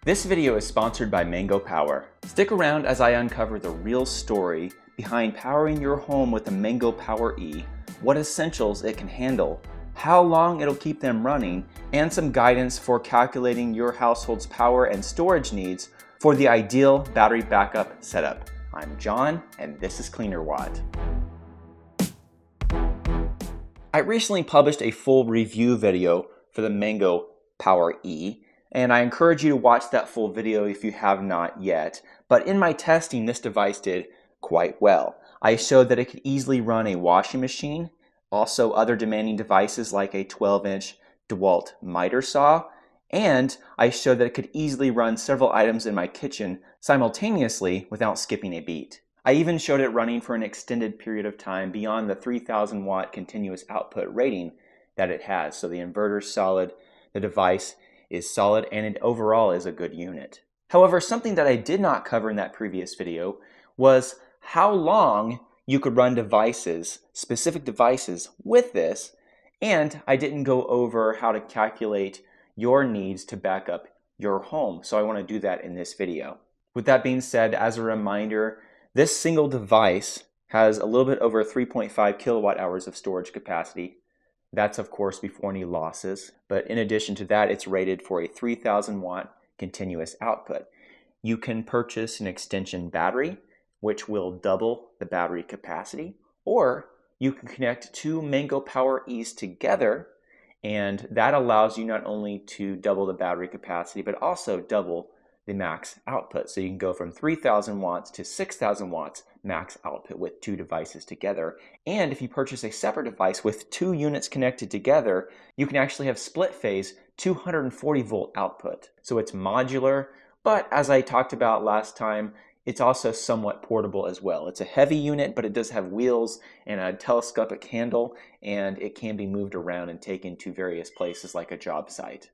This video is sponsored by Mango Power. Stick around as I uncover the real story behind powering your home with the Mango Power E, what essentials it can handle, how long it'll keep them running, and some guidance for calculating your household's power and storage needs for the ideal battery backup setup. I'm John, and this is Cleanerwatt. I recently published a full review video for the Mango Power E, and I encourage you to watch that full video if you have not yet. But in my testing, this device did quite well. I showed that it could easily run a washing machine, also other demanding devices like a 12-inch DeWalt miter saw, and I showed that it could easily run several items in my kitchen simultaneously without skipping a beat. I even showed it running for an extended period of time beyond the 3,000 watt continuous output rating that it has. So the inverter's solid, the device is solid, and it overall is a good unit. However, something that I did not cover in that previous video was how long you could run devices, specific devices with this, and I didn't go over how to calculate your needs to back up your home. So I want to do that in this video. With that being said, as a reminder, this single device has a little bit over 3.5 kilowatt hours of storage capacity. That's of course before any losses, but in addition to that, it's rated for a 3,000 watt continuous output. You can purchase an extension battery, which will double the battery capacity, or you can connect two Mango Power E's together, and that allows you not only to double the battery capacity, but also double the max output. So you can go from 3,000 watts to 6,000 watts max output with two devices together. And if you purchase a separate device with two units connected together, you can actually have split phase 240 volt output. So it's modular, but as I talked about last time, it's also somewhat portable as well. It's a heavy unit, but it does have wheels and a telescopic handle, and it can be moved around and taken to various places like a job site.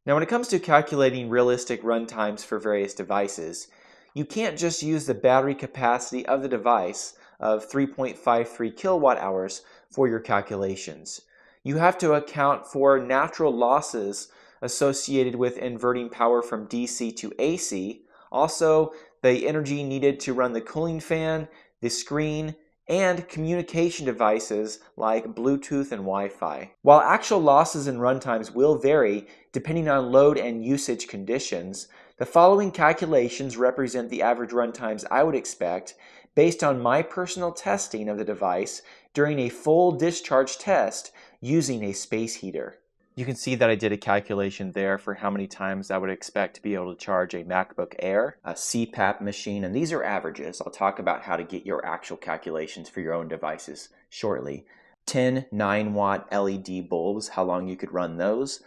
Now, when it comes to calculating realistic runtimes for various devices, you can't just use the battery capacity of the device of 3.53 kilowatt hours for your calculations. You have to account for natural losses associated with inverting power from DC to AC, also the energy needed to run the cooling fan, the screen, and communication devices like Bluetooth and Wi-Fi. While actual losses and runtimes will vary depending on load and usage conditions, the following calculations represent the average runtimes I would expect based on my personal testing of the device during a full discharge test using a space heater. You can see that I did a calculation there for how many times I would expect to be able to charge a MacBook Air, a CPAP machine, and these are averages. I'll talk about how to get your actual calculations for your own devices shortly. 10 9-watt LED bulbs, how long you could run those,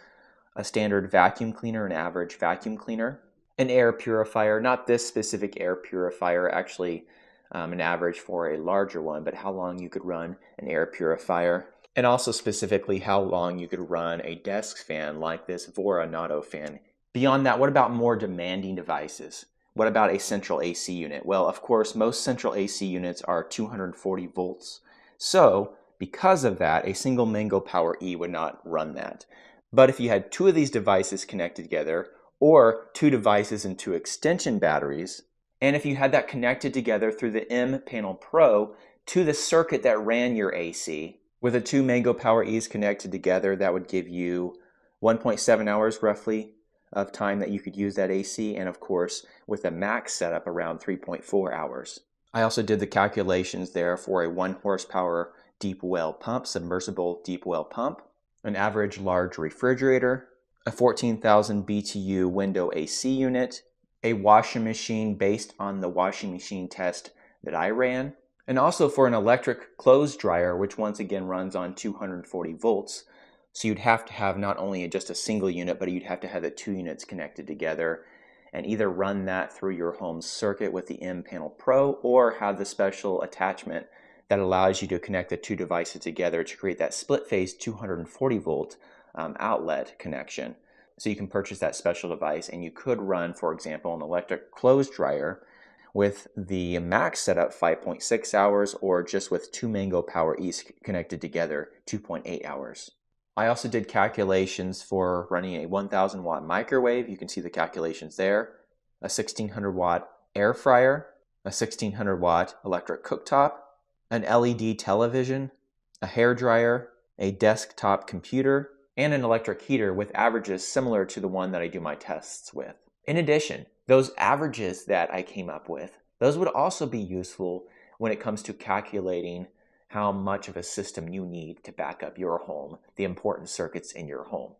a standard vacuum cleaner, an average vacuum cleaner, an air purifier, not this specific air purifier, actually an average for a larger one, but how long you could run an air purifier. And also specifically how long you could run a desk fan like this Vora Nato fan. Beyond that, what about more demanding devices? What about a central AC unit? Well, of course, most central AC units are 240 volts. So, because of that, a single Mango Power E would not run that. But if you had two of these devices connected together, or two devices and two extension batteries, and if you had that connected together through the M Panel Pro to the circuit that ran your AC, with the two Mango Power E's connected together, that would give you 1.7 hours roughly of time that you could use that AC, and of course with a max setup around 3.4 hours. I also did the calculations there for a 1 horsepower deep well pump, submersible deep well pump, an average large refrigerator, a 14,000 BTU window AC unit, a washing machine based on the washing machine test that I ran, and also for an electric clothes dryer, which once again runs on 240 volts. So you'd have to have not only just a single unit, but you'd have to have the two units connected together and either run that through your home circuit with the M Panel Pro or have the special attachment that allows you to connect the two devices together to create that split phase 240 volt outlet connection. So you can purchase that special device and you could run, for example, an electric clothes dryer with the max setup 5.6 hours or just with two Mango Power E's connected together 2.8 hours. I also did calculations for running a 1000 watt microwave. You can see the calculations there. A 1600 watt air fryer, a 1600 watt electric cooktop, an LED television, a hair dryer, a desktop computer, and an electric heater with averages similar to the one that I do my tests with. In addition, those averages that I came up with, those would also be useful when it comes to calculating how much of a system you need to back up your home, the important circuits in your home.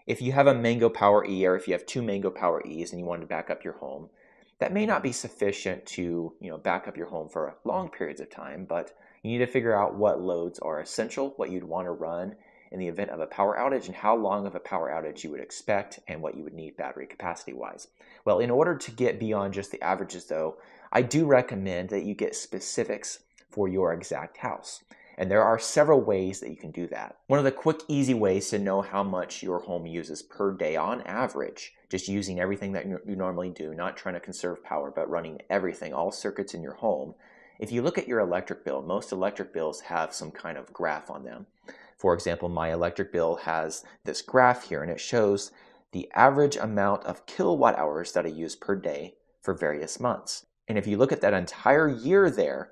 If you have a Mango Power E, or if you have two Mango Power E's and you want to back up your home, that may not be sufficient to back up your home for long periods of time, but you need to figure out what loads are essential, what you'd want to run in the event of a power outage, and how long of a power outage you would expect and what you would need battery capacity wise. Well, in order to get beyond just the averages though, I do recommend that you get specifics for your exact house. And there are several ways that you can do that. One of the quick, easy ways to know how much your home uses per day on average, just using everything that you normally do, not trying to conserve power, but running everything, all circuits in your home. If you look at your electric bill, most electric bills have some kind of graph on them. For example, my electric bill has this graph here, and it shows the average amount of kilowatt hours that I use per day for various months. And if you look at that entire year there,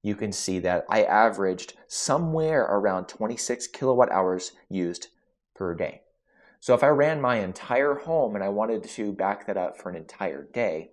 you can see that I averaged somewhere around 26 kilowatt hours used per day. So if I ran my entire home and I wanted to back that up for an entire day,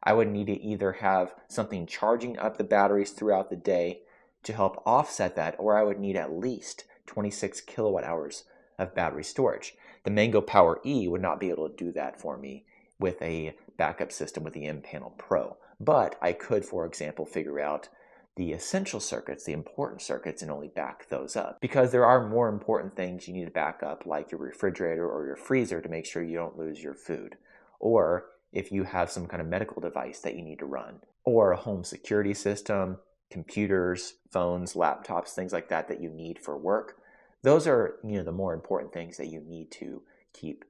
I would need to either have something charging up the batteries throughout the day to help offset that, or I would need at least 26 kilowatt hours of battery storage. The Mango Power E would not be able to do that for me with a backup system with the M-Panel Pro. But I could, for example, figure out the essential circuits, the important circuits, and only back those up. Because there are more important things you need to back up, like your refrigerator or your freezer, to make sure you don't lose your food. Or if you have some kind of medical device that you need to run, or a home security system, computers, phones, laptops, things like that that you need for work. Those are the more important things that you need to keep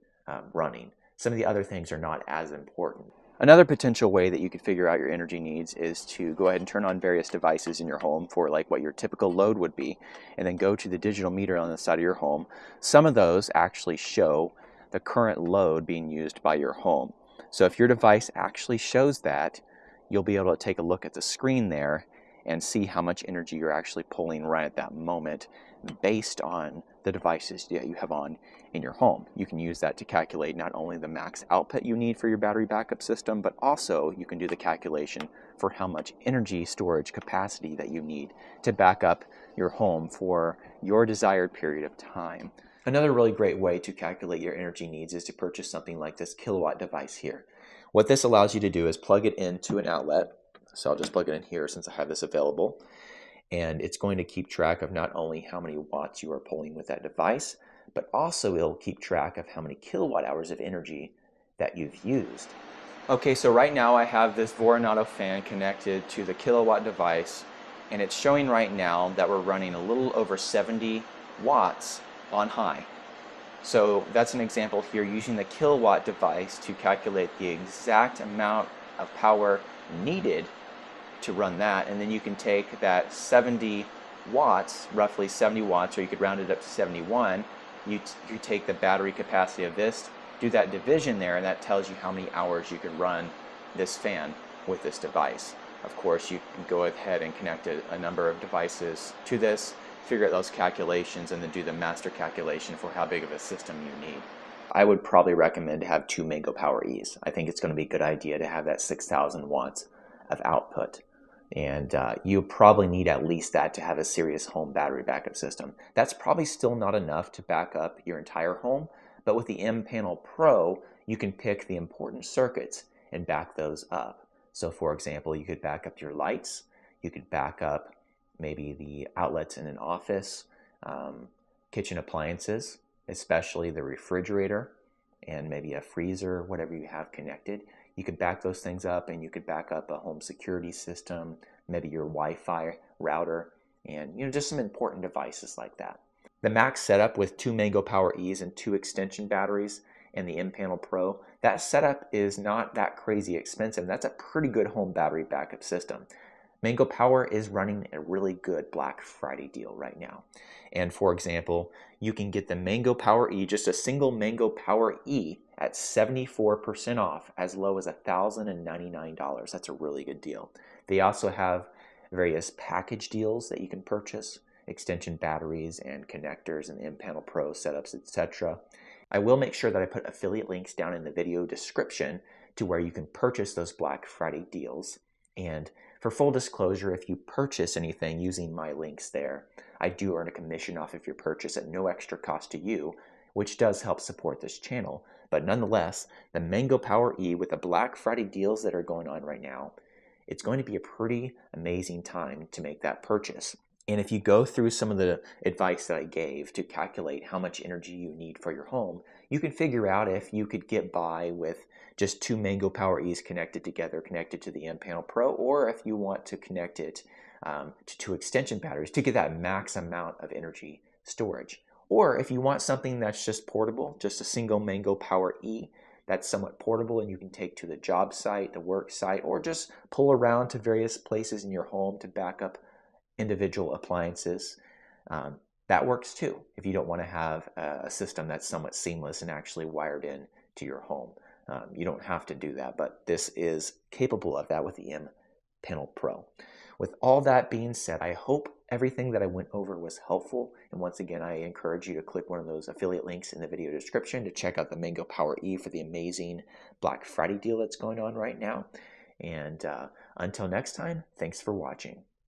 running. Some of the other things are not as important. Another potential way that you could figure out your energy needs is to go ahead and turn on various devices in your home for like what your typical load would be, and then go to the digital meter on the side of your home. Some of those actually show the current load being used by your home. So if your device actually shows that, you'll be able to take a look at the screen there and see how much energy you're actually pulling right at that moment based on the devices that you have on in your home. You can use that to calculate not only the max output you need for your battery backup system, but also you can do the calculation for how much energy storage capacity that you need to back up your home for your desired period of time. Another really great way to calculate your energy needs is to purchase something like this Cleanerwatt device here. What this allows you to do is plug it into an outlet. So I'll just plug it in here since I have this available. And it's going to keep track of not only how many watts you are pulling with that device, but also it'll keep track of how many kilowatt hours of energy that you've used. Okay, so right now I have this Vorinato fan connected to the Cleanerwatt device, and it's showing right now that we're running a little over 70 watts on high. So that's an example here using the Cleanerwatt device to calculate the exact amount of power needed to run that, and then you can take that 70 watts, roughly 70 watts, or you could round it up to 71. You take the battery capacity of this, do that division there, and that tells you how many hours you can run this fan with this device. Of course, you can go ahead and connect a number of devices to this, figure out those calculations, and then do the master calculation for how big of a system you need. I would probably recommend to have two Mango Power E's. I think it's going to be a good idea to have that 6,000 watts of output. And you probably need at least that to have a serious home battery backup system. That's probably still not enough to back up your entire home, but with the M-Panel Pro, you can pick the important circuits and back those up. So for example, you could back up your lights, you could back up maybe the outlets in an office, kitchen appliances, especially the refrigerator and maybe a freezer, whatever you have connected. You could back those things up, and you could back up a home security system, maybe your Wi-Fi router, and just some important devices like that. The max setup with two Mango Power E's and two extension batteries and the M-Panel Pro, that setup is not that crazy expensive. That's a pretty good home battery backup system. Mango Power is running a really good Black Friday deal right now. And for example, you can get the Mango Power E, just a single Mango Power E, at 74% off, as low as $1,099. That's a really good deal. They also have various package deals that you can purchase, extension batteries and connectors and M-Panel Pro setups, etc. I will make sure that I put affiliate links down in the video description to where you can purchase those Black Friday deals. And for full disclosure, if you purchase anything using my links there, I do earn a commission off of your purchase at no extra cost to you, which does help support this channel. But nonetheless, the Mango Power E with the Black Friday deals that are going on right now, it's going to be a pretty amazing time to make that purchase. And if you go through some of the advice that I gave to calculate how much energy you need for your home, you can figure out if you could get by with just 2 Mango Power E's connected together, connected to the M-Panel Pro, or if you want to connect it to 2 extension batteries to get that max amount of energy storage. Or if you want something that's just portable, just a single Mango Power E that's somewhat portable and you can take to the job site, the work site, or just pull around to various places in your home to back up individual appliances. That works too if you don't want to have a system that's somewhat seamless and actually wired in to your home. You don't have to do that, but this is capable of that with the M-Panel Pro. With all that being said, I hope everything that I went over was helpful. And once again, I encourage you to click one of those affiliate links in the video description to check out the Mango Power E for the amazing Black Friday deal that's going on right now. And until next time, thanks for watching.